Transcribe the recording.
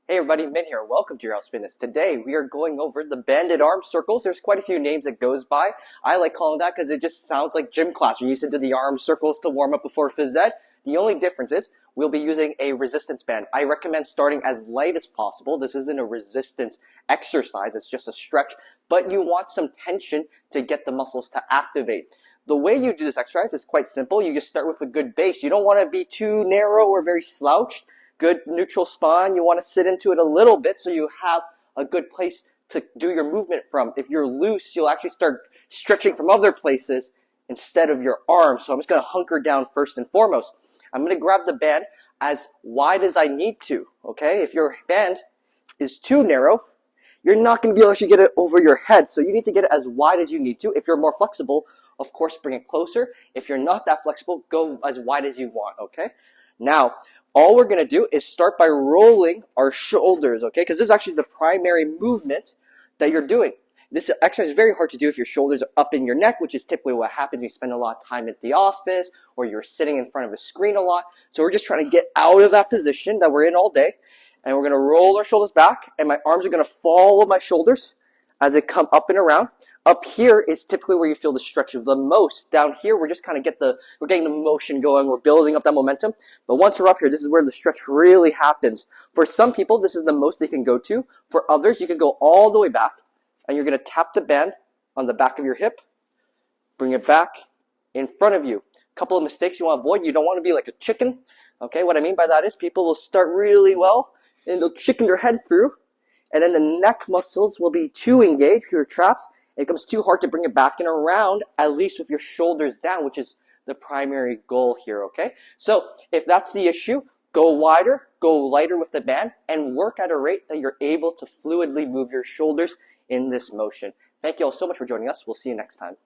Hey everybody, Min here. Welcome to Your House Fitness. Today we are going over the banded arm circles. There's quite a few names it goes by. I like calling that because it just sounds like gym class. We used to do the arm circles to warm up before phys ed. The only difference is we'll be using a resistance band. I recommend starting as light as possible. This isn't a resistance exercise. It's just a stretch, but you want some tension to get the muscles to activate. The way you do this exercise is quite simple. You just start with a good base. You don't want to be too narrow or very slouched. Good neutral spine. You want to sit into it a little bit so you have a good place to do your movement from. If you're loose, you'll actually start stretching from other places instead of your arms. So I'm just going to hunker down first and foremost. I'm going to grab the band as wide as I need to, okay? If your band is too narrow, you're not going to be able to actually get it over your head. So you need to get it as wide as you need to. If you're more flexible, of course, bring it closer. If you're not that flexible, go as wide as you want, okay? Now, all we're going to do is start by rolling our shoulders, okay? Because this is actually the primary movement that you're doing. This exercise is very hard to do if your shoulders are up in your neck, which is typically what happens when you spend a lot of time at the office or you're sitting in front of a screen a lot. So we're just trying to get out of that position that we're in all day. And we're going to roll our shoulders back, and my arms are going to follow my shoulders as they come up and around. Up here is typically where you feel the stretch the most. Down here, we're just kind of we're getting the motion going. We're building up that momentum. But once we're up here, this is where the stretch really happens. For some people, this is the most they can go to. For others, you can go all the way back, and you're going to tap the band on the back of your hip, bring it back in front of you. A couple of mistakes you want to avoid. You don't want to be like a chicken. Okay, what I mean by that is people will start really well, and they'll chicken their head through, and then the neck muscles will be too engaged, your traps. It becomes too hard to bring it back and around, at least with your shoulders down, which is the primary goal here, okay? So if that's the issue, go wider, go lighter with the band, and work at a rate that you're able to fluidly move your shoulders in this motion. Thank you all so much for joining us. We'll see you next time.